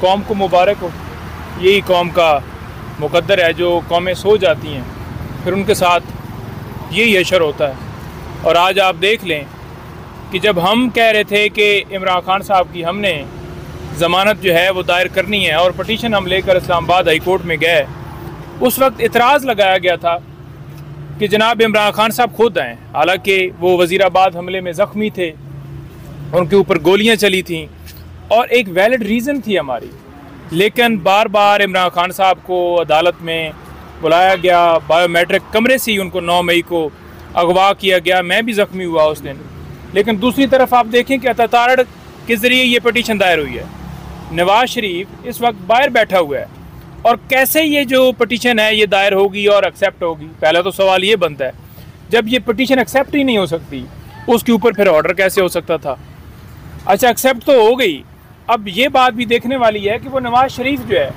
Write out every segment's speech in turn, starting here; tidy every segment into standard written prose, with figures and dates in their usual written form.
कौम को मुबारक हो। यही कौम का मुकद्दर है, जो कौमें सो जाती हैं फिर उनके साथ यही हशर होता है। और आज आप देख लें कि जब हम कह रहे थे कि इमरान खान साहब की हमने ज़मानत जो है वो दायर करनी है और पटिशन हम लेकर इस्लामाबाद हाई कोर्ट में गए, उस वक्त इतराज़ लगाया गया था कि जनाब इमरान खान साहब खुद आएँ। हालांकि वो वज़ीराबाद हमले में ज़ख्मी थे, उनके ऊपर गोलियां चली थीं और एक वैलिड रीज़न थी हमारी, लेकिन बार बार इमरान खान साहब को अदालत में बुलाया गया। बायोमेट्रिक कमरे से ही उनको 9 मई को अगवा किया गया। मैं भी ज़ख्मी हुआ उस दिन। लेकिन दूसरी तरफ आप देखें कि अतातारड़ के ज़रिए ये पटिशन दायर हुई है। नवाज शरीफ इस वक्त बाहर बैठा हुआ है और कैसे ये जो पटिशन है ये दायर होगी और एक्सेप्ट होगी। पहला तो सवाल ये बनता है, जब ये पटिशन एक्सेप्ट ही नहीं हो सकती उसके ऊपर फिर ऑर्डर कैसे हो सकता था। अच्छा, एक्सेप्ट तो हो गई, अब ये बात भी देखने वाली है कि वो नवाज शरीफ जो है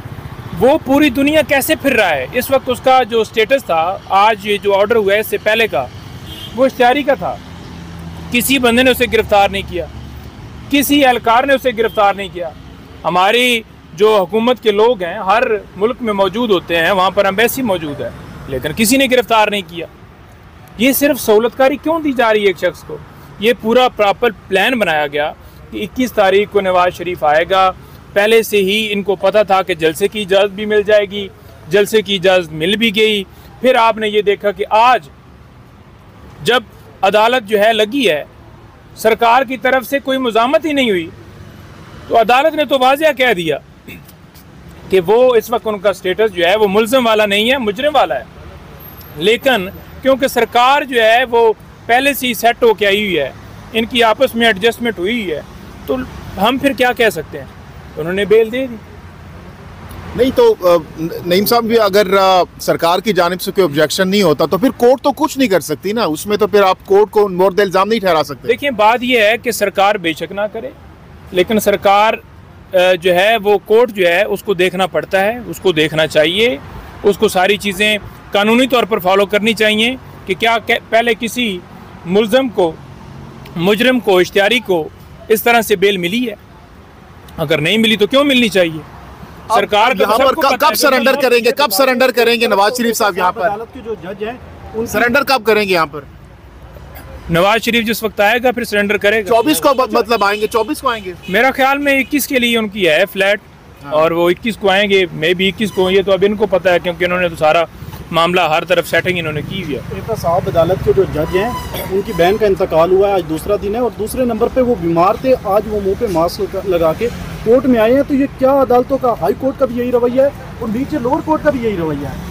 वो पूरी दुनिया कैसे फिर रहा है। इस वक्त उसका जो स्टेटस था, आज ये जो ऑर्डर हुआ है इससे पहले का, वो इख्तियारी का था। किसी बंदे ने उसे गिरफ़्तार नहीं किया, किसी एहलकार ने उसे गिरफ़्तार नहीं किया। हमारी जो हुकूमत के लोग हैं हर मुल्क में मौजूद होते हैं, वहाँ पर एम्बेसी मौजूद है, लेकिन किसी ने गिरफ़्तार नहीं किया। ये सिर्फ सहूलतकारी क्यों दी जा रही है एक शख्स को? ये पूरा प्रॉपर प्लान बनाया गया कि 21 तारीख को नवाज शरीफ आएगा। पहले से ही इनको पता था कि जलसे की इजाज़त भी मिल जाएगी, जलसे की इजाज़त मिल भी गई। फिर आपने ये देखा कि आज जब अदालत जो है लगी है, सरकार की तरफ से कोई मुज़ामत ही नहीं हुई, तो अदालत ने तो वाज़ेह कह दिया कि वो इस वक्त उनका स्टेटस जो है वो मुल्ज़म वाला नहीं है, मुजरिम वाला है। लेकिन क्योंकि सरकार जो है वो पहले से ही सेट होके आई हुई है, इनकी आपस में एडजस्टमेंट हुई है, तो हम फिर क्या कह सकते हैं? उन्होंने बेल दे दी। नहीं तो नईम साहब भी अगर सरकार की जानिब से कोई ऑब्जेक्शन नहीं होता तो फिर कोर्ट तो कुछ नहीं कर सकती ना, उसमें तो फिर आप कोर्ट को मुर्द इल्ज़ाम नहीं ठहरा सकते। देखिए, बात यह है कि सरकार बेशक ना करे, लेकिन सरकार जो है वो कोर्ट जो है उसको देखना पड़ता है, उसको देखना चाहिए, उसको सारी चीज़ें कानूनी तौर पर फॉलो करनी चाहिए कि क्या पहले किसी मुल्ज़म को, मुजरिम को, इश्तियारी को इस तरह से बेल मिली है। अगर नहीं मिली तो क्यों मिलनी चाहिए? सरकार यहाँ पर कब सरेंडर करेंगे, कब सरेंडर करेंगे नवाज शरीफ साहब? यहाँ पर अदालत के जो जज हैं उन सरेंडर कब करेंगे? यहाँ पर नवाज शरीफ जिस वक्त आएगा फिर सरेंडर करेगा। 24 को मतलब आएंगे, 24 को आएंगे मेरा ख्याल में 21 के लिए उनकी है फ्लैट, और वो 21 को आएंगे, मे भी 21 को। ये तो अब इनको पता है क्योंकि इन्होंने तो सारा मामला हर तरफ सेटिंग इन्होंने की हुई है। एहतसाब अदालत के जो जज हैं उनकी बहन का इंतकाल हुआ है, आज दूसरा दिन है, और दूसरे नंबर पे वो बीमार थे, आज वो मुंह पे मास्क लगा के कोर्ट में आए हैं। तो ये क्या अदालतों का, हाई कोर्ट का भी यही रवैया है और नीचे लोअर कोर्ट का भी यही रवैया है?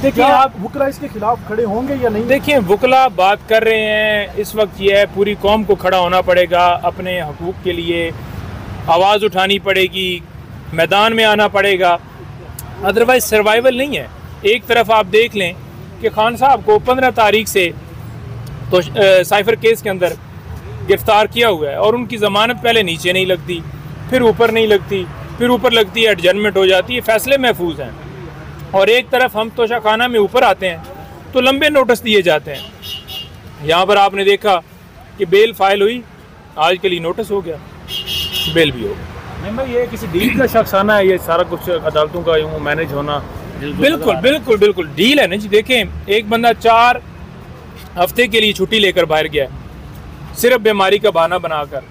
देखिए, आप वुकला इसके खिलाफ खड़े होंगे या नहीं? देखिए, वुकला बात कर रहे हैं, इस वक्त ये है पूरी कौम को खड़ा होना पड़ेगा, अपने हकूक़ के लिए आवाज़ उठानी पड़ेगी, मैदान में आना पड़ेगा, अदरवाइज सर्वाइवल नहीं है। एक तरफ आप देख लें कि खान साहब को 15 तारीख से तो साइफर केस के अंदर गिरफ़्तार किया हुआ है और उनकी ज़मानत पहले नीचे नहीं लगती, फिर ऊपर नहीं लगती, फिर ऊपर लगती है, एडजमेंट हो जाती है, फ़ैसले महफूज हैं। और एक तरफ हम तोशाखाना में ऊपर आते हैं तो लंबे नोटिस दिए जाते हैं। यहाँ पर आपने देखा कि बेल फाइल हुई, आज के लिए नोटिस हो गया, बेल भी हो गया। नहीं भाई, ये किसी डील का शख्स आना है, ये सारा कुछ अदालतों का यूँ मैनेज होना। बिल्कुल बिल्कुल बिल्कुल डील है ना जी। देखें, एक बंदा 4 हफ्ते के लिए छुट्टी लेकर बाहर गया सिर्फ बीमारी का बहाना बनाकर,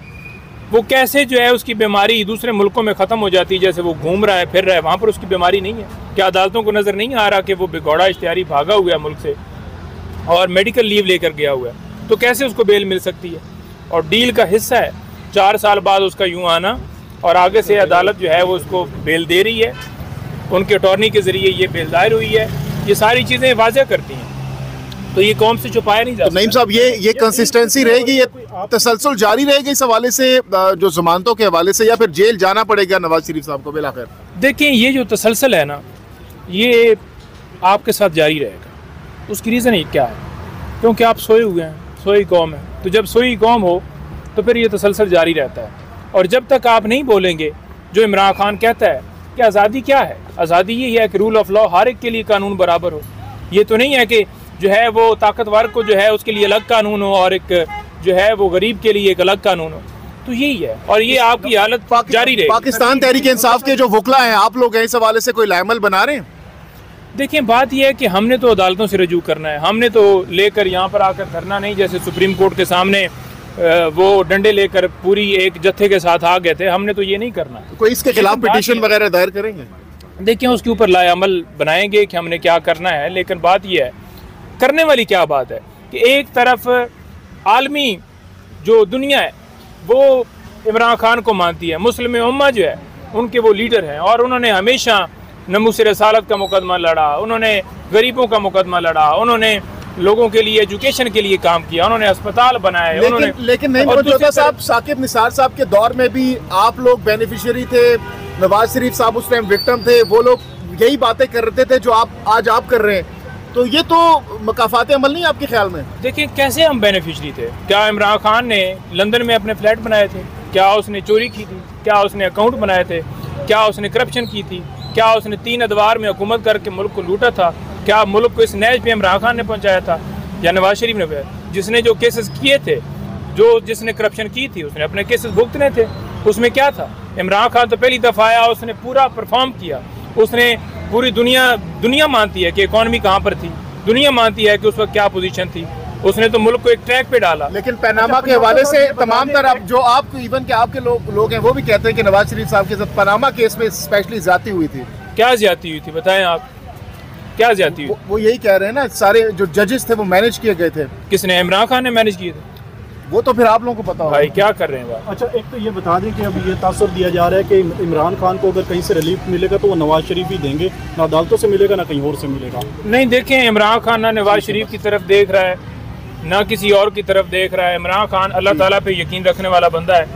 वो कैसे जो है उसकी बीमारी दूसरे मुल्कों में ख़त्म हो जाती है, जैसे वो घूम रहा है, फिर रहा है, वहाँ पर उसकी बीमारी नहीं है। क्या अदालतों को नज़र नहीं आ रहा कि वो बेगौड़ा इश्तिहारी भागा हुआ है मुल्क से और मेडिकल लीव लेकर गया हुआ है? तो कैसे उसको बेल मिल सकती है? और डील का हिस्सा है 4 साल बाद उसका यूँ आना, और आगे से अदालत जो है वो उसको बेल दे रही है, उनके अटॉर्नी के ज़रिए ये बेल दायर हुई है। ये सारी चीज़ें वाज़ेह करती हैं, तो ये कौम से छुपाया नहीं जा सकता। नईम साहब, ये कंसिस्टेंसी रहेगी, ये तसलसल जारी रहेगी इस हवाले से, जो जमानतों के हवाले से, या फिर जेल जाना पड़ेगा नवाज शरीफ साहब को बिलाखिर? देखें, ये जो तसलसल है ना, ये आपके साथ जारी रहेगा। उसकी रीज़न ही क्या है? क्योंकि आप सोए हुए हैं, सोई कौम है, तो जब सोई कौम हो तो फिर ये तसलसल जारी रहता है। और जब तक आप नहीं बोलेंगे, जो इमरान खान कहता है कि आज़ादी क्या है, आज़ादी ये है कि रूल ऑफ लॉ हर एक के लिए कानून बराबर हो। ये तो नहीं है कि जो है वो ताकतवर को जो है उसके लिए अलग कानून हो और एक जो है वो गरीब के लिए एक अलग कानून हो। तो यही है, और ये आपकी हालत जारी रहेगी। पाकिस्तान तहरीक इंसाफ के जो वकला हैं, आप लोग हैं, इस हवाले से कोई लामल बना रहे हैं? देखिए, बात यह है कि हमने तो अदालतों से रजू करना है, हमने तो लेकर यहाँ पर आकर धरना नहीं, जैसे सुप्रीम कोर्ट के सामने वो डंडे लेकर पूरी एक जत्थे के साथ आ गए थे, हमने तो ये नहीं करना। कोई इसके खिलाफ पिटीशन वगैरह दायर करेंगे? देखिए, उसके ऊपर लाएअमल बनाएंगे कि हमने क्या करना है, लेकिन बात यह है, करने वाली क्या बात है कि एक तरफ आलमी जो दुनिया है वो इमरान खान को मानती है, मुस्लिम उम्मा जो है उनके वो लीडर हैं, और उन्होंने हमेशा नमूस रसालत का मुकदमा लड़ा, उन्होंने गरीबों का मुकदमा लड़ा, उन्होंने लोगों के लिए एजुकेशन के लिए काम किया, उन्होंने अस्पताल बनाए। लेकिन नहीं मौजूदा साहब, साकिब निसार साहब के दौर में भी आप लोग बेनिफिशियरी थे, नवाज शरीफ साहब उस टाइम विक्टिम थे, वो लोग यही बातें कर रहे थे जो आज आप कर रहे हैं, तो ये तो मकाफात अमल नहीं आपके ख्याल में? देखिए, कैसे हम बेनिफिशरी थे? क्या इमरान खान ने लंदन में अपने फ्लैट बनाए थे? क्या उसने चोरी की थी? क्या उसने अकाउंट बनाए थे? क्या उसने करप्शन की थी? क्या उसने 3 अदवार में हुकूमत करके मुल्क को लूटा था? क्या मुल्क को इस नैज पे इमरान खान ने पहुंचाया था या नवाज शरीफ ने? जिसने जो केसेस किए थे, जिसने करप्शन की थी, उसने अपने केसेस भुगतने थे। उसमें क्या था? इमरान खान तो पहली दफ़ा आया, उसने पूरा परफॉर्म किया, उसने पूरी दुनिया मानती है कि इकॉनमी कहाँ पर थी, दुनिया मानती है कि उस वक्त क्या पोजीशन थी, उसने तो मुल्क को एक ट्रैक पे डाला। लेकिन पनामा के हवाले से तमाम तरह जो आप इवन के आपके लोग हैं वो भी कहते हैं कि नवाज शरीफ साहब के साथ पनामा केस में स्पेशली ज्यादती हुई थी। क्या ज्यादती हुई थी, बताएं आप, क्या ज्यादती हुई? वो यही कह रहे हैं ना, सारे जो जजेस थे वो मैनेज किए गए थे। किसने? इमरान खान ने मैनेज किए थे। वो तो फिर आप लोगों को पता होगा। भाई क्या कर रहे हैं बात? अच्छा, एक तो ये बता दें कि अब ये तासुर दिया जा रहा है कि इमरान खान को अगर कहीं से रिलीफ मिलेगा तो वो नवाज शरीफ ही देंगे, ना अदालतों से मिलेगा ना कहीं और से मिलेगा। नहीं, देखें, इमरान खान ना नवाज शरीफ की तरफ देख रहा है ना किसी और की तरफ देख रहा है। इमरान खान अल्लाह ताला पे यकीन रखने वाला बंदा है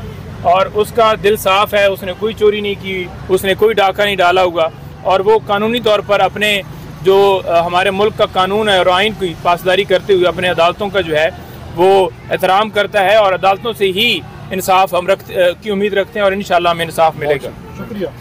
और उसका दिल साफ है, उसने कोई चोरी नहीं की, उसने कोई डाका नहीं डाला हुआ, और वो कानूनी तौर पर अपने जो हमारे मुल्क का कानून है और आइन की पासदारी करते हुए अपने अदालतों का जो है वो एहतराम करता है, और अदालतों से ही इंसाफ हम की उम्मीद रखते हैं, और इंशाल्लाह हमें इंसाफ मिलेगा। शुक्रिया।